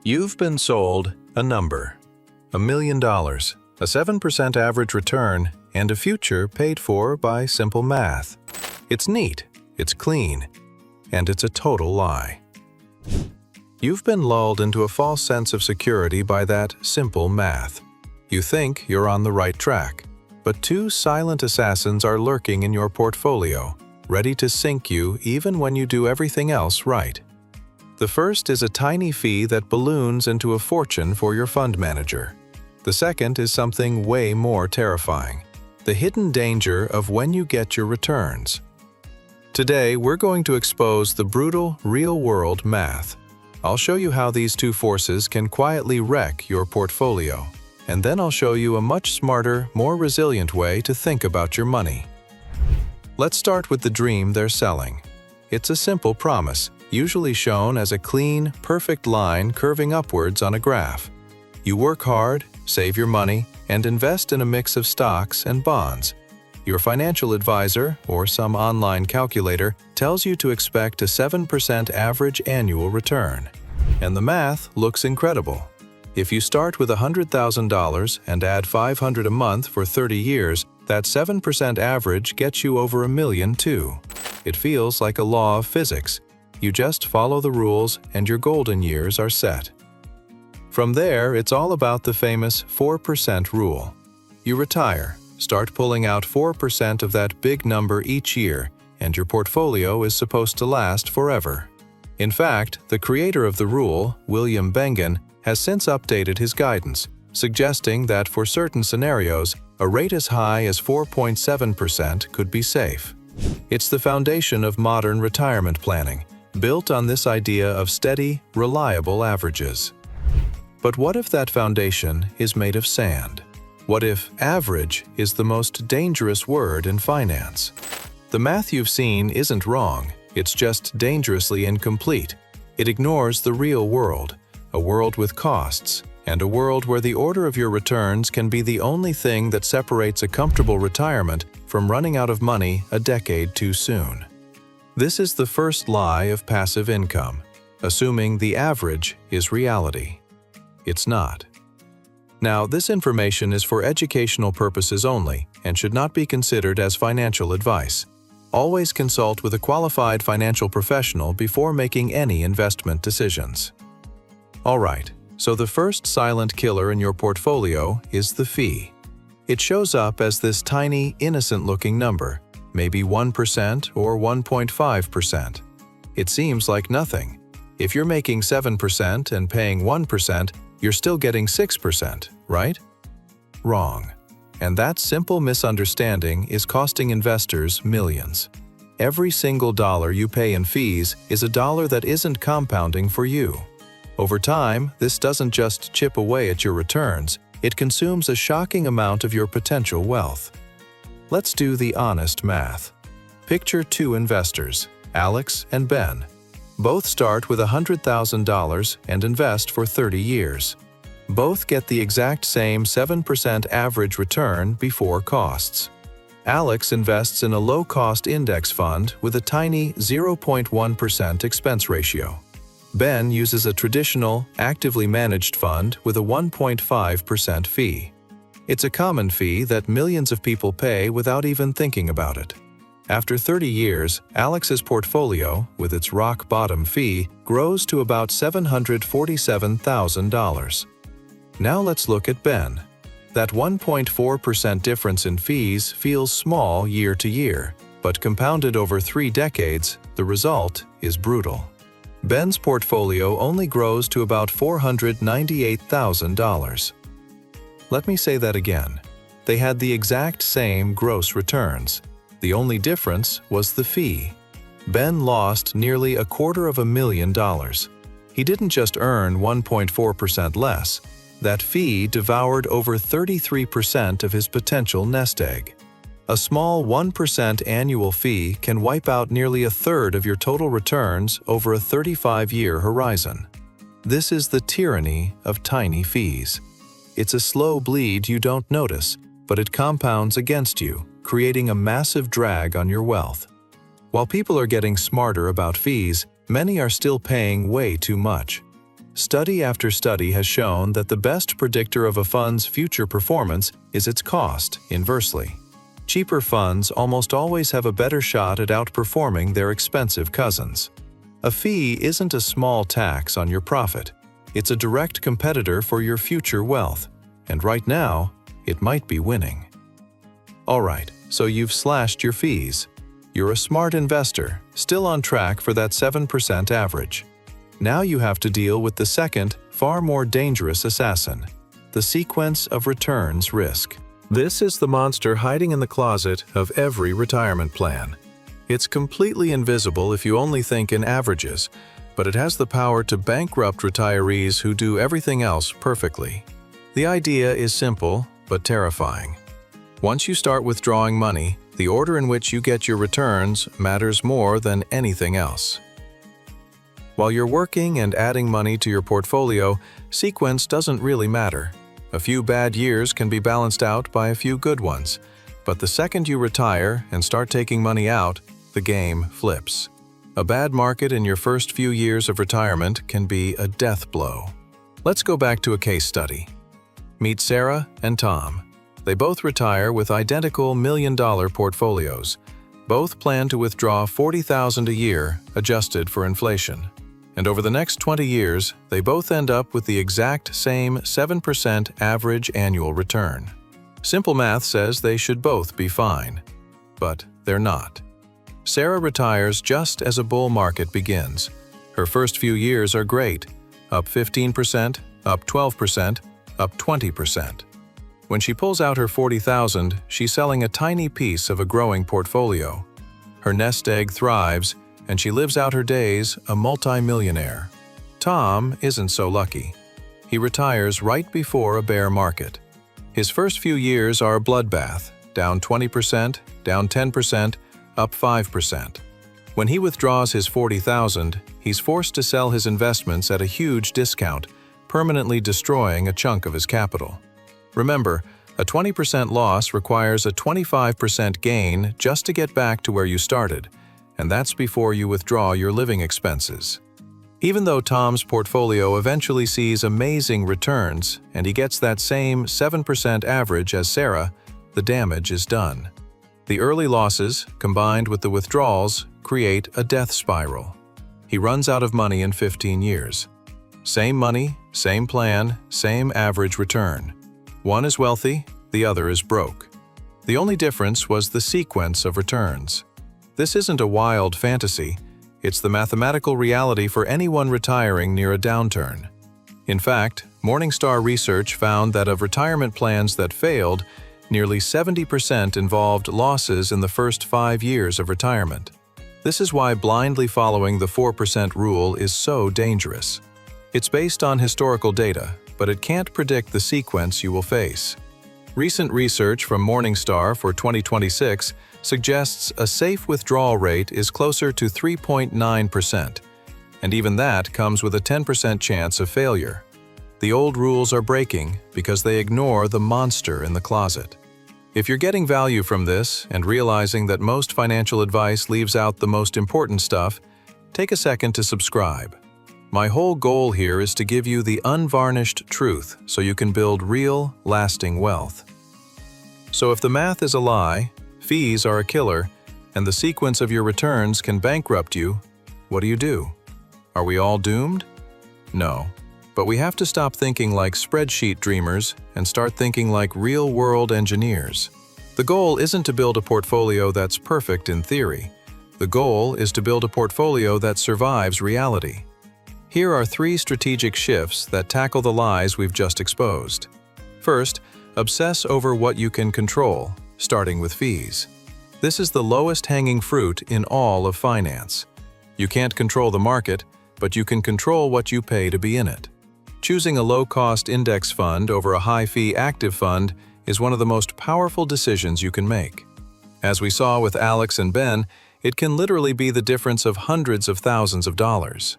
You've been sold a number, $1 million, a 7% average return, and a future paid for by simple math. It's neat, it's clean, and it's a total lie. You've been lulled into a false sense of security by that simple math. You think you're on the right track, but two silent assassins are lurking in your portfolio, ready to sink you even when you do everything else right. The first is a tiny fee that balloons into a fortune for your fund manager. The second is something way more terrifying: the hidden danger of when you get your returns. Today, we're going to expose the brutal, real-world math. I'll show you how these two forces can quietly wreck your portfolio, and then I'll show you a much smarter, more resilient way to think about your money. Let's start with the dream they're selling. It's a simple promise, usually shown as a clean, perfect line curving upwards on a graph. You work hard, save your money, and invest in a mix of stocks and bonds. Your financial advisor, or some online calculator, tells you to expect a 7% average annual return. And the math looks incredible. If you start with $100,000 and add $500 a month for 30 years, that 7% average gets you over $1 million too. It feels like a law of physics. You just follow the rules and your golden years are set. From there, it's all about the famous 4% rule. You retire, start pulling out 4% of that big number each year, and your portfolio is supposed to last forever. In fact, the creator of the rule, William Bengen, has since updated his guidance, suggesting that for certain scenarios, a rate as high as 4.7% could be safe. It's the foundation of modern retirement planning, built on this idea of steady, reliable averages. But what if that foundation is made of sand? What if average is the most dangerous word in finance? The math you've seen isn't wrong, it's just dangerously incomplete. It ignores the real world, a world with costs, and a world where the order of your returns can be the only thing that separates a comfortable retirement from running out of money a decade too soon. This is the first lie of passive income, assuming the average is reality. It's not. Now, this information is for educational purposes only and should not be considered as financial advice. Always consult with a qualified financial professional before making any investment decisions. All right, so the first silent killer in your portfolio is the fee. It shows up as this tiny, innocent-looking number, maybe 1% or 1.5%. It seems like nothing. If you're making 7% and paying 1%, you're still getting 6%, right? Wrong. And that simple misunderstanding is costing investors millions. Every single dollar you pay in fees is a dollar that isn't compounding for you. Over time, this doesn't just chip away at your returns, it consumes a shocking amount of your potential wealth. Let's do the honest math. Picture two investors, Alex and Ben. Both start with $100,000 and invest for 30 years. Both get the exact same 7% average return before costs. Alex invests in a low-cost index fund with a tiny 0.1% expense ratio. Ben uses a traditional, actively managed fund with a 1.5% fee. It's a common fee that millions of people pay without even thinking about it. After 30 years, Alex's portfolio, with its rock-bottom fee, grows to about $747,000. Now let's look at Ben. That 1.4% difference in fees feels small year to year, but compounded over 3 decades, the result is brutal. Ben's portfolio only grows to about $498,000. Let me say that again. They had the exact same gross returns. The only difference was the fee. Ben lost nearly $250,000. He didn't just earn 1.4% less. That fee devoured over 33% of his potential nest egg. A small 1% annual fee can wipe out nearly a third of your total returns over a 35-year horizon. This is the tyranny of tiny fees. It's a slow bleed you don't notice, but it compounds against you, creating a massive drag on your wealth. While people are getting smarter about fees, many are still paying way too much. Study after study has shown that the best predictor of a fund's future performance is its cost, inversely. Cheaper funds almost always have a better shot at outperforming their expensive cousins. A fee isn't a small tax on your profit. It's a direct competitor for your future wealth, and right now, it might be winning. Alright, so you've slashed your fees. You're a smart investor, still on track for that 7% average. Now you have to deal with the second, far more dangerous assassin, the sequence of returns risk. This is the monster hiding in the closet of every retirement plan. It's completely invisible if you only think in averages, but it has the power to bankrupt retirees who do everything else perfectly. The idea is simple, but terrifying. Once you start withdrawing money, the order in which you get your returns matters more than anything else. While you're working and adding money to your portfolio, sequence doesn't really matter. A few bad years can be balanced out by a few good ones, but the second you retire and start taking money out, the game flips. A bad market in your first few years of retirement can be a death blow. Let's go back to a case study. Meet Sarah and Tom. They both retire with identical million-dollar portfolios. Both plan to withdraw $40,000 a year, adjusted for inflation. And over the next 20 years, they both end up with the exact same 7% average annual return. Simple math says they should both be fine. But they're not. Sarah retires just as a bull market begins. Her first few years are great, up 15%, up 12%, up 20%. When she pulls out her $40,000, she's selling a tiny piece of a growing portfolio. Her nest egg thrives, and she lives out her days a multi-millionaire. Tom isn't so lucky. He retires right before a bear market. His first few years are a bloodbath, down 20%, down 10%, up 5%. When he withdraws his $40,000, he's forced to sell his investments at a huge discount, permanently destroying a chunk of his capital. Remember, a 20% loss requires a 25% gain just to get back to where you started, and that's before you withdraw your living expenses. Even though Tom's portfolio eventually sees amazing returns and he gets that same 7% average as Sarah, the damage is done. The early losses, combined with the withdrawals, create a death spiral. He runs out of money in 15 years. Same money, same plan, same average return. One is wealthy, the other is broke. The only difference was the sequence of returns. This isn't a wild fantasy. It's the mathematical reality for anyone retiring near a downturn. In fact, Morningstar research found that of retirement plans that failed, nearly 70% involved losses in the first 5 years of retirement. This is why blindly following the 4% rule is so dangerous. It's based on historical data, but it can't predict the sequence you will face. Recent research from Morningstar for 2026 suggests a safe withdrawal rate is closer to 3.9%, and even that comes with a 10% chance of failure. The old rules are breaking because they ignore the monster in the closet. If you're getting value from this and realizing that most financial advice leaves out the most important stuff, take a second to subscribe. My whole goal here is to give you the unvarnished truth so you can build real, lasting wealth. So if the math is a lie, fees are a killer, and the sequence of your returns can bankrupt you, what do? Are we all doomed? No. But we have to stop thinking like spreadsheet dreamers and start thinking like real-world engineers. The goal isn't to build a portfolio that's perfect in theory. The goal is to build a portfolio that survives reality. Here are 3 strategic shifts that tackle the lies we've just exposed. First, obsess over what you can control, starting with fees. This is the lowest hanging fruit in all of finance. You can't control the market, but you can control what you pay to be in it. Choosing a low-cost index fund over a high-fee active fund is one of the most powerful decisions you can make. As we saw with Alex and Ben, it can literally be the difference of hundreds of thousands of dollars.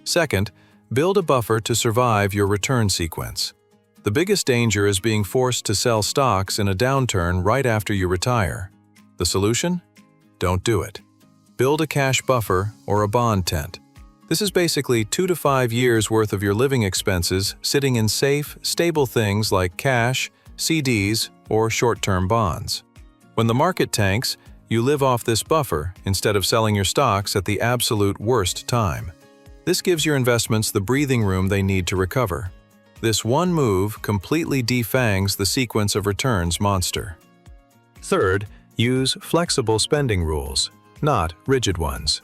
Second, build a buffer to survive your return sequence. The biggest danger is being forced to sell stocks in a downturn right after you retire. The solution? Don't do it. Build a cash buffer or a bond tent. This is basically 2 to 5 years worth of your living expenses sitting in safe, stable things like cash, CDs, or short-term bonds. When the market tanks, you live off this buffer instead of selling your stocks at the absolute worst time. This gives your investments the breathing room they need to recover. This one move completely defangs the sequence of returns monster. Third, use flexible spending rules, not rigid ones.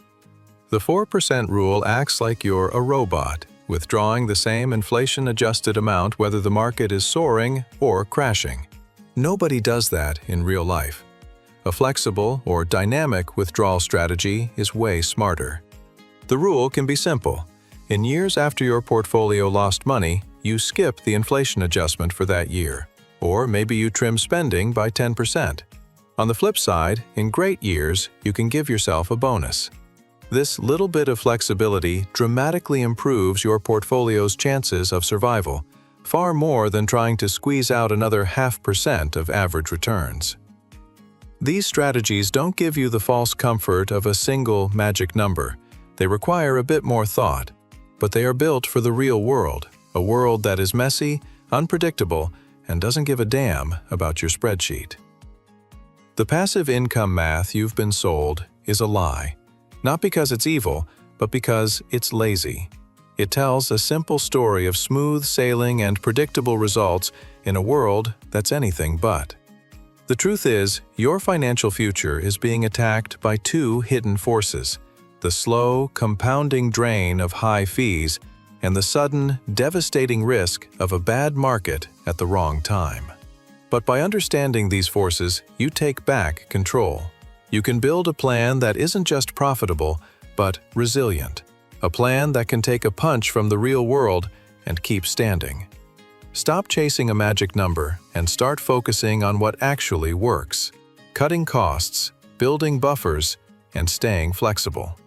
The 4% rule acts like you're a robot, withdrawing the same inflation-adjusted amount whether the market is soaring or crashing. Nobody does that in real life. A flexible or dynamic withdrawal strategy is way smarter. The rule can be simple. In years after your portfolio lost money, you skip the inflation adjustment for that year. Or maybe you trim spending by 10%. On the flip side, in great years, you can give yourself a bonus. This little bit of flexibility dramatically improves your portfolio's chances of survival, far more than trying to squeeze out another 0.5% of average returns. These strategies don't give you the false comfort of a single magic number. They require a bit more thought, but they are built for the real world, a world that is messy, unpredictable, and doesn't give a damn about your spreadsheet. The passive income math you've been sold is a lie. Not because it's evil, but because it's lazy. It tells a simple story of smooth sailing and predictable results in a world that's anything but. The truth is, your financial future is being attacked by two hidden forces: the slow, compounding drain of high fees and the sudden, devastating risk of a bad market at the wrong time. But by understanding these forces, you take back control. You can build a plan that isn't just profitable, but resilient. A plan that can take a punch from the real world and keep standing. Stop chasing a magic number and start focusing on what actually works. Cutting costs, building buffers, and staying flexible.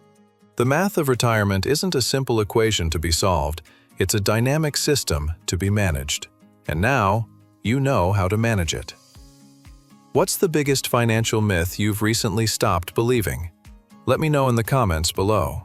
The math of retirement isn't a simple equation to be solved. It's a dynamic system to be managed. And now, you know how to manage it. What's the biggest financial myth you've recently stopped believing? Let me know in the comments below.